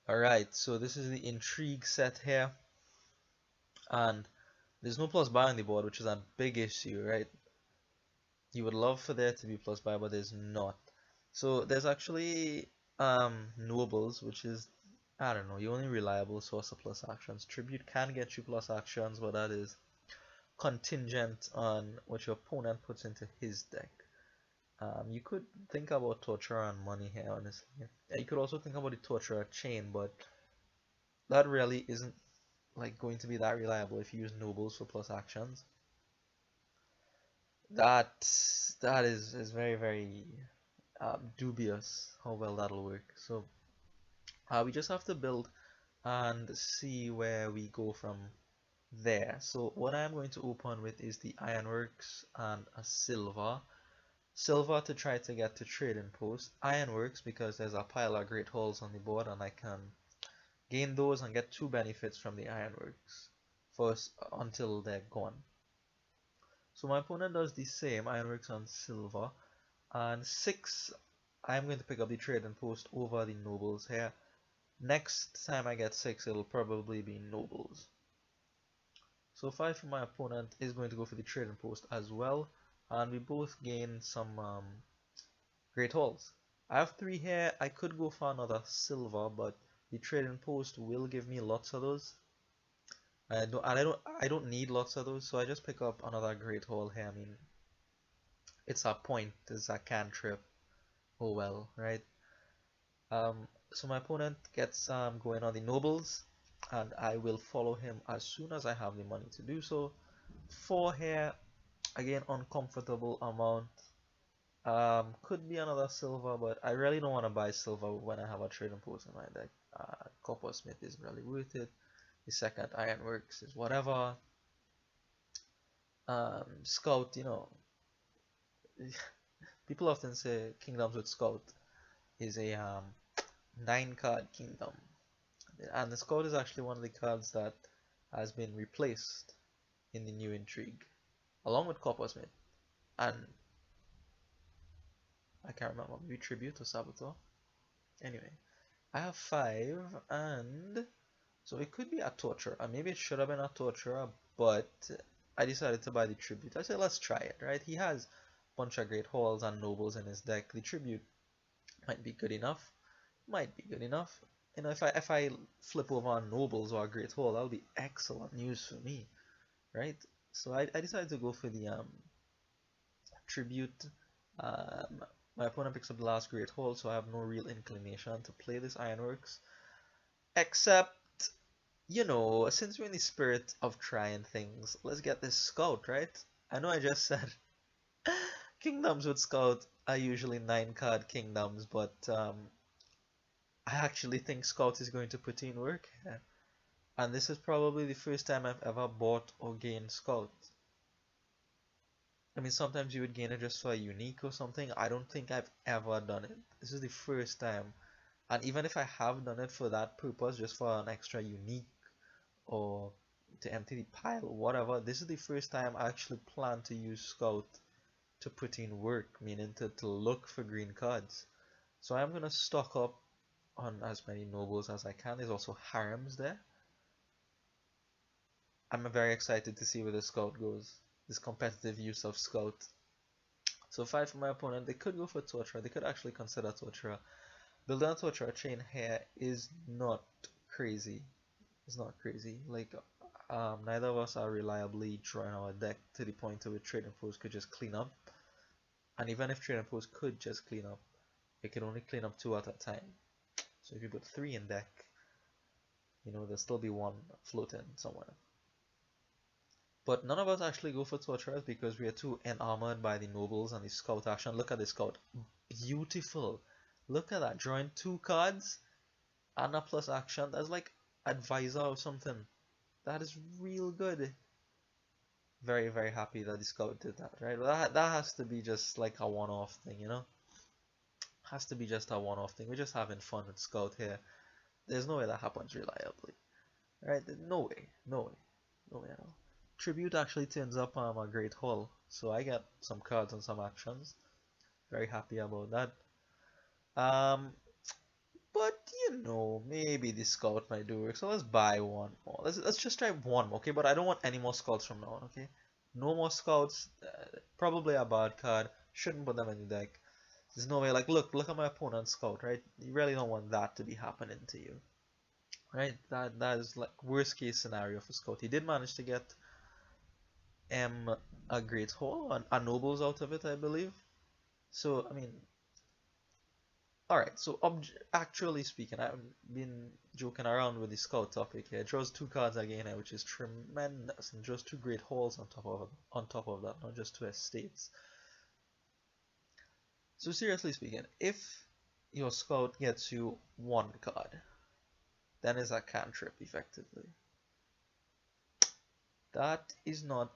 Alright, so this is the Intrigue set here, and there's no plus buy on the board, which is a big issue, right? You would love for there to be plus buy, but there's not. So there's actually nobles, which is, I don't know, your only reliable source of plus actions. Tribute can get you plus actions, but that is contingent on what your opponent puts into his deck. You could think about Torture and Money here, honestly. You could also think about the Torture chain, but that really isn't like going to be that reliable if you use nobles for plus actions. That is very dubious how well that'll work. So we just have to build and see where we go from there. So what I'm going to open with is the Ironworks and a Silver. Silver to try to get to Trading Post. Ironworks because there's a pile of Great Halls on the board and I can gain those and get 2 benefits from the Ironworks first until they're gone. So my opponent does the same, Ironworks on Silver, and 6, I'm going to pick up the Trading Post over the Nobles here. Next time I get 6, it'll probably be Nobles. So 5 for my opponent is going to go for the Trading Post as well, and we both gain some Great Halls. I have 3 here, I could go for another Silver, but the Trading Post will give me lots of those. I don't need lots of those, so I just pick up another Great Hall here. I mean, it's a point, it's a cantrip. Oh well, right? So my opponent gets going on the nobles, and I will follow him as soon as I have the money to do so. 4 here, again uncomfortable amount. Could be another silver, but I really don't want to buy silver when I have a Trading Post in my deck. Coppersmith is really worth it. The second Ironworks is whatever. Scout, you know, people often say Kingdoms with Scout is a 9-card kingdom, and the Scout is actually one of the cards that has been replaced in the new Intrigue, along with Coppersmith, and I can't remember, maybe Tribute or Saboteur. Anyway, I have 5, and so it could be a Torturer, and maybe it should have been a Torturer, but I decided to buy the Tribute. I said, let's try it, right? He has a bunch of Great Halls and Nobles in his deck. The Tribute might be good enough. Might be good enough. You know, if I flip over on Nobles or a Great Hall, that'll be excellent news for me, right? So I decided to go for the Tribute. My opponent picks up the last Great Hall, so I have no real inclination to play this Ironworks. Except, you know, since we're in the spirit of trying things, let's get this Scout, right? I know I just said Kingdoms with Scout are usually 9-card kingdoms, but I actually think Scout is going to put in work here. And this is probably the first time I've ever bought or gained Scout. I mean, sometimes you would gain it just for a unique or something. I don't think I've ever done it. This is the first time. And even if I have done it for that purpose, just for an extra unique or to empty the pile or whatever, this is the first time I actually plan to use Scout to put in work, meaning to look for green cards. So I'm going to stock up on as many nobles as I can. There's also harems there. I'm very excited to see where the Scout goes. This competitive use of Scout. So 5 for my opponent. They could go for Torturer. They could actually consider Torturer. Building a Torturer chain here is not crazy. It's not crazy. Like, neither of us are reliably drawing our deck to the point where Trading Post could just clean up. And even if Trading Post could just clean up, it can only clean up 2 at a time. So if you put 3 in deck, you know, there'll still be 1 floating somewhere. But none of us actually go for Torturers because we are too enarmored by the Nobles and the Scout action. Look at the Scout. Beautiful. Look at that. Drawing 2 cards and a plus action. That's like Advisor or something. That is real good. Very, very happy that the Scout did that, right? That has to be just like a one-off thing, you know? Has to be just a one-off thing. We're just having fun with Scout here. There's no way that happens reliably. Right? No way. No way. No way at all. Tribute actually turns up a Great Hall, so I get some cards and some actions. Very happy about that. But you know, maybe the scout might do work. So let's buy one more. Let's just try one more, okay? But I don't want any more scouts from now on, okay? No more scouts. Probably a bad card. Shouldn't put them in the deck. There's no way. Like, look at my opponent's scout, right? You really don't want that to be happening to you, right? That is like worst case scenario for scout. He did manage to get a great haul and a nobles out of it, I believe. So I mean, alright, so actually speaking, I've been joking around with the scout topic here. It draws two cards again here, which is tremendous, and draws two great hauls on top of that, not just two estates. So seriously speaking, if your scout gets you one card, then it's a cantrip effectively. That is not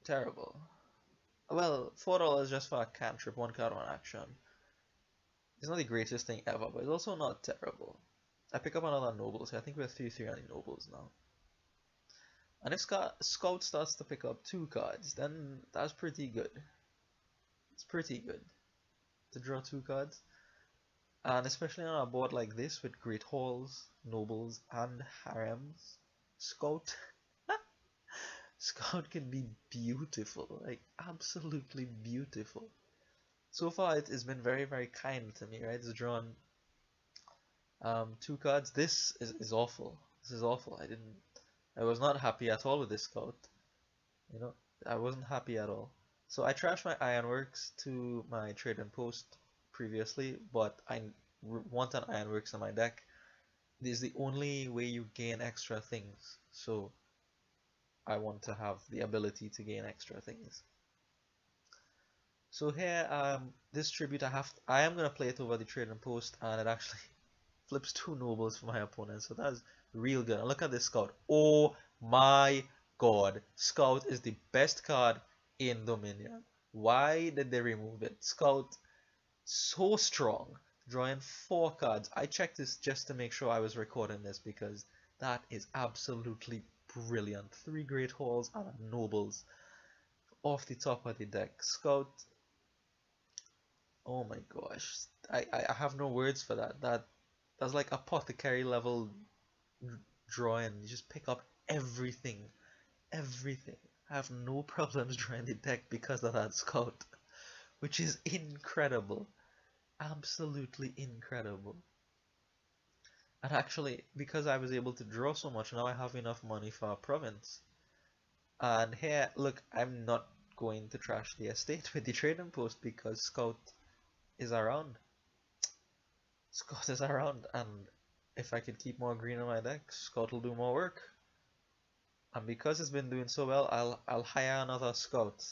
terrible. Well, $4 just for a cantrip, one card, one action. It's not the greatest thing ever, but it's also not terrible. I pick up another nobles here. I think we're 3-3 on the nobles now. And if Scout starts to pick up two cards, then that's pretty good. It's pretty good to draw two cards. And especially on a board like this with great hauls, nobles, and harems, Scout Scout can be beautiful, like absolutely beautiful. So far it has been very, very kind to me, right? It's drawn two cards. This is awful. This is awful. I was not happy at all with this scout. You know, I wasn't happy at all. So I trashed my Ironworks to my trading post previously, but I want an Ironworks in my deck. This is the only way you gain extra things. So I want to have the ability to gain extra things. So here, this tribute I am gonna play it over the trading post, and it actually flips two nobles for my opponent. So that's real good. And look at this scout. Oh my god, scout is the best card in Dominion. Why did they remove it? Scout, so strong, drawing 4 cards. I checked this just to make sure I was recording this because that is absolutely brilliant. 3 great hauls and nobles off the top of the deck. Scout. Oh my gosh, I have no words for that. That's like apothecary level drawing. You just pick up everything, everything. I have no problems drawing the deck because of that scout, which is incredible, absolutely incredible. And actually, because I was able to draw so much, now I have enough money for a province. And here, look, I'm not going to trash the estate with the trading post because scout is around. Scout is around, and if I could keep more green in my deck, Scout will do more work. And because it's been doing so well, I'll hire another scout.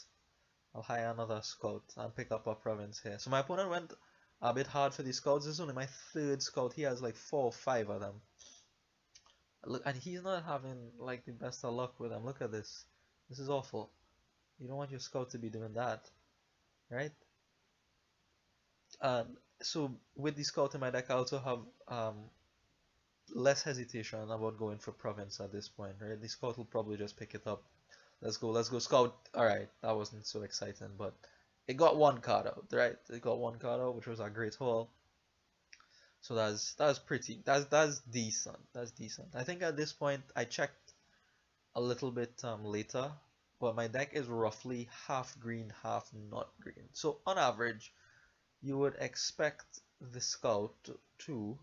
I'll hire another scout and pick up a province here. So my opponent went a bit hard for the scouts. This is only my 3rd scout. He has like 4 or 5 of them. Look, and he's not having like the best of luck with them. Look at this. This is awful. You don't want your scout to be doing that, right? So with the scout in my deck, I also have less hesitation about going for province at this point, right? The scout will probably just pick it up. Let's go scout. Alright, that wasn't so exciting, but it got 1 card out, right? It got 1 card out, which was a great haul. So that's decent. That's decent. I think at this point I checked a little bit later, but my deck is roughly half green, half not green. So on average, you would expect the scout to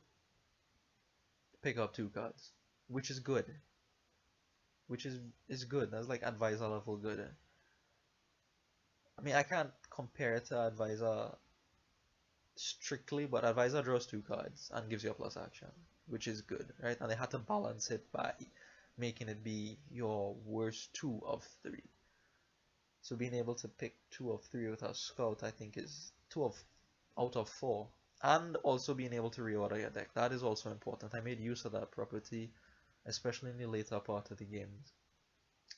pick up 2 cards, which is good. Which is good. That's like advisor level good. I mean, I can't compare it to advisor strictly, but advisor draws 2 cards and gives you a plus action, which is good, right? And they had to balance it by making it be your worst 2 of 3. So being able to pick 2 of 3 with a scout, I think is 2 out of 4. And also being able to reorder your deck. That is also important. I made use of that property, especially in the later part of the games.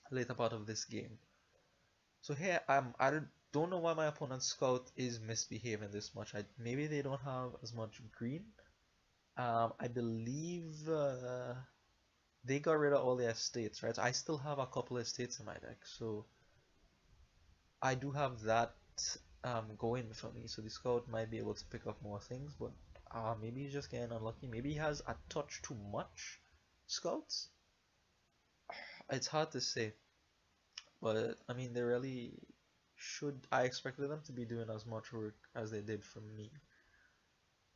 Later part of this game. So here, I don't know why my opponent's scout is misbehaving this much. Maybe they don't have as much green. I believe they got rid of all their estates, right? So I still have a couple of estates in my deck, so I do have that going for me. So the scout might be able to pick up more things, but Maybe he's just getting unlucky. Maybe he has a touch too much scouts. It's hard to say, but I mean, they really should. I expected them to be doing as much work as they did for me.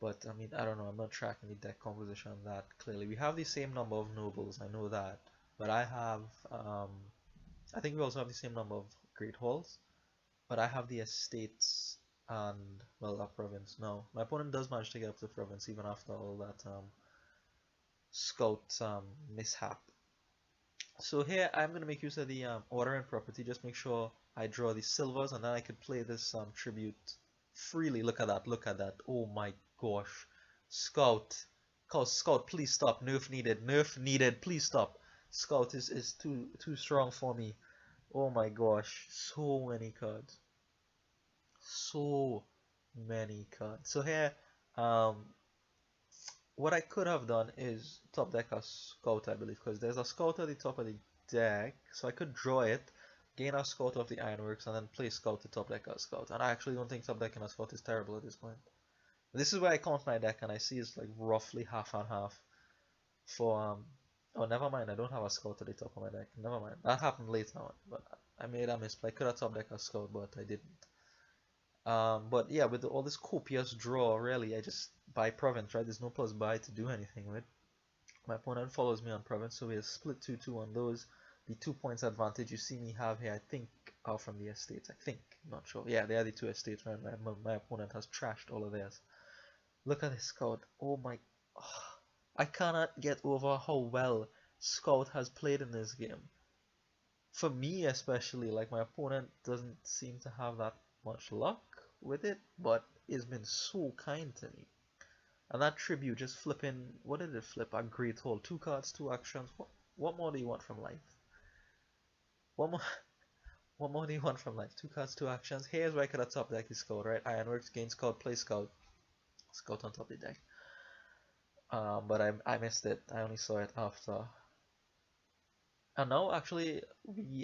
But I mean, I don't know. I'm not tracking the deck composition that clearly. We have the same number of nobles, I know that. But I have, I think we also have the same number of great halls. But I have the estates and, well, a province. No, my opponent does manage to get up to province even after all that scout mishap. So here I'm going to make use of the order and property, just make sure I draw the silvers and then I could play this tribute freely. Look at that, look at that. Oh my gosh. Scout. Scout, please stop. Nerf needed, nerf needed, please stop. Scout is too strong for me. Oh my gosh, so many cards. So many cards. So here, um, what I could have done is top deck a scout, I believe, because there's a scout at the top of the deck, so I could draw it, gain a scout off the ironworks, and then play scout to top deck a scout. And I actually don't think top decking a scout is terrible at this point. This is where I count my deck, and I see it's like roughly half and half. For oh, never mind, I don't have a scout at the top of my deck. Never mind, that happened later on, but I made a misplay. I could have top deck a scout, but I didn't. But yeah, with all this copious draw, really, I just buy province, right? There's no plus buy to do anything with. My opponent follows me on province, so we have split 2-2 on those. The 2 points advantage you see me have here, I think, are from the estates. I think, not sure. Yeah, they are the 2 estates, right? My opponent has trashed all of theirs. Look at this scout. Oh my... Oh, I cannot get over how well Scout has played in this game. For me especially, like my opponent doesn't seem to have that much luck with it, but it's been so kind to me. And that tribute just flipping, what did it flip? A great hole. 2 cards, 2 actions. What more do you want from life? What more, what more do you want from life? 2 cards, 2 actions. Here's where I could have top deck the scout, right? Ironworks, gain scout, play scout. Scout on top of the deck. But I missed it. I only saw it after. And now actually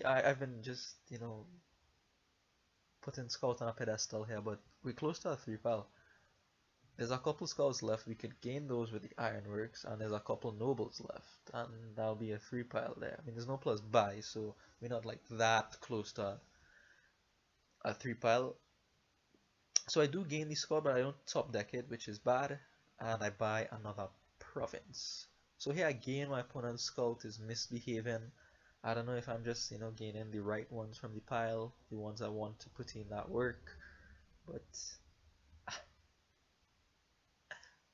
I've been just, you know, putting scout on a pedestal here, but we're close to a 3 pile. There's a couple scouts left, we could gain those with the ironworks, and there's a couple nobles left, and that'll be a 3 pile there. I mean, there's no plus buy, so we're not like that close to a 3 pile. So I do gain the scout, but I don't top deck it, which is bad, and I buy another province. So here again, my opponent's scout is misbehaving. I don't know if I'm just, you know, gaining the right ones from the pile, the ones I want to put in that work, but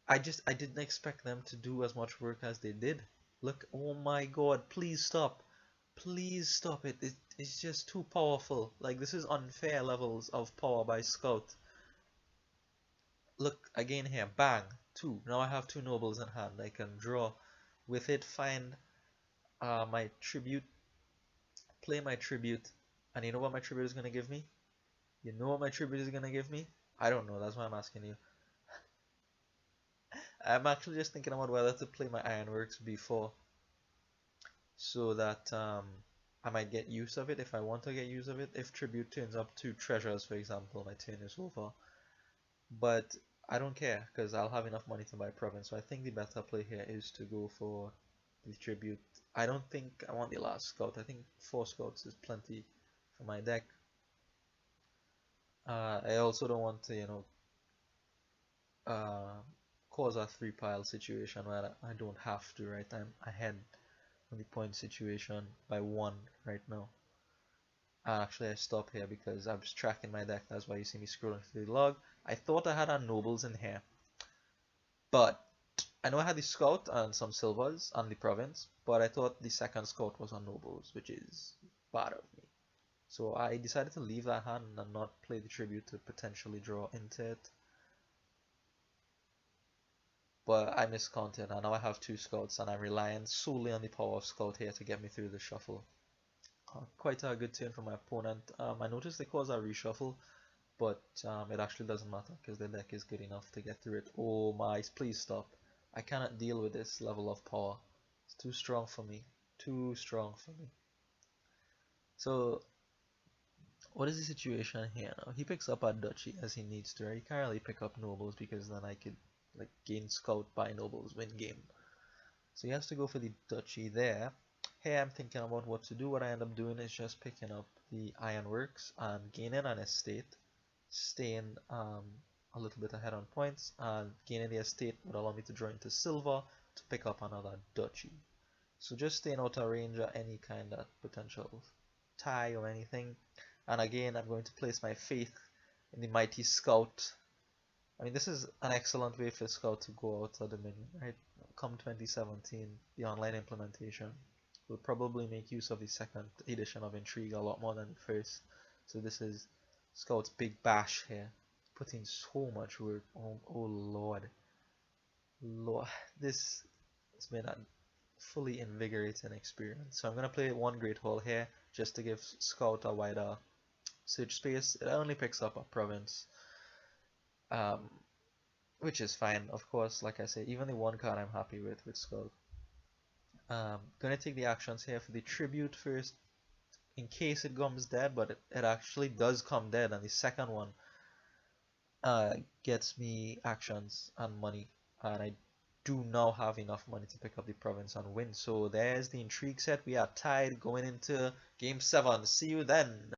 I didn't expect them to do as much work as they did. Look, oh my god, please stop. Please stop it. It's just too powerful. Like, this is unfair levels of power by Scout. Look, again here, bang, 2. Now I have 2 nobles in hand. I can draw with it, find my tribute, play my tribute, and you know what my tribute is going to give me? You know what my tribute is going to give me? I don't know, that's why I'm asking you. I'm actually just thinking about whether to play my ironworks before, so that I might get use of it if I want to get use of it. If tribute turns up 2 treasures, for example, my turn is over. But I don't care, because I'll have enough money to buy province, so I think the better play here is to go for the tribute. I don't think I want the last scout. I think 4 scouts is plenty for my deck. I also don't want to, you know, cause a 3 pile situation where I don't have to, right? I'm ahead on the point situation by 1 right now. Actually, I stop here because I'm just tracking my deck. That's why you see me scrolling through the log. I thought I had our nobles in here, but I know I had the scout and some silvers and the province, but I thought the second scout was on nobles, which is bad of me. So I decided to leave that hand and not play the tribute to potentially draw into it. But I miscounted, and now I have 2 scouts, and I'm relying solely on the power of scout here to get me through the shuffle. Quite a good turn from my opponent. I noticed they caused a reshuffle, but it actually doesn't matter because the deck is good enough to get through it. Oh my, please stop. I cannot deal with this level of power. It's too strong for me. Too strong for me. So, what is the situation here now? He picks up a duchy as he needs to. Right? He can't really pick up nobles because then I could, like gain scout, buy nobles, win game. So he has to go for the duchy there. Here I'm thinking about what to do. What I end up doing is just picking up the ironworks and gaining an estate, staying a little bit ahead on points, and gaining the estate would allow me to draw into silver to pick up another duchy. So just staying out of range of any kind of potential tie or anything. And again, I'm going to place my faith in the mighty scout. I mean, this is an excellent way for scout to go out of Dominion, right? Come 2017, the online implementation will probably make use of the second edition of Intrigue a lot more than the first. So this is Scout's big bash here. Putting so much work. Oh Lord. Lord, this has been a fully invigorating experience. So I'm going to play one Great Hall here just to give Scout a wider search space. It only picks up a province, which is fine, of course. Like I say, even the one card I'm happy with Scout. Gonna take the actions here for the tribute first, in case it comes dead, but it actually does come dead, and the second one gets me actions and money, and I do now have enough money to pick up the province and win. So there's the intrigue set. We are tied going into game 7. See you then.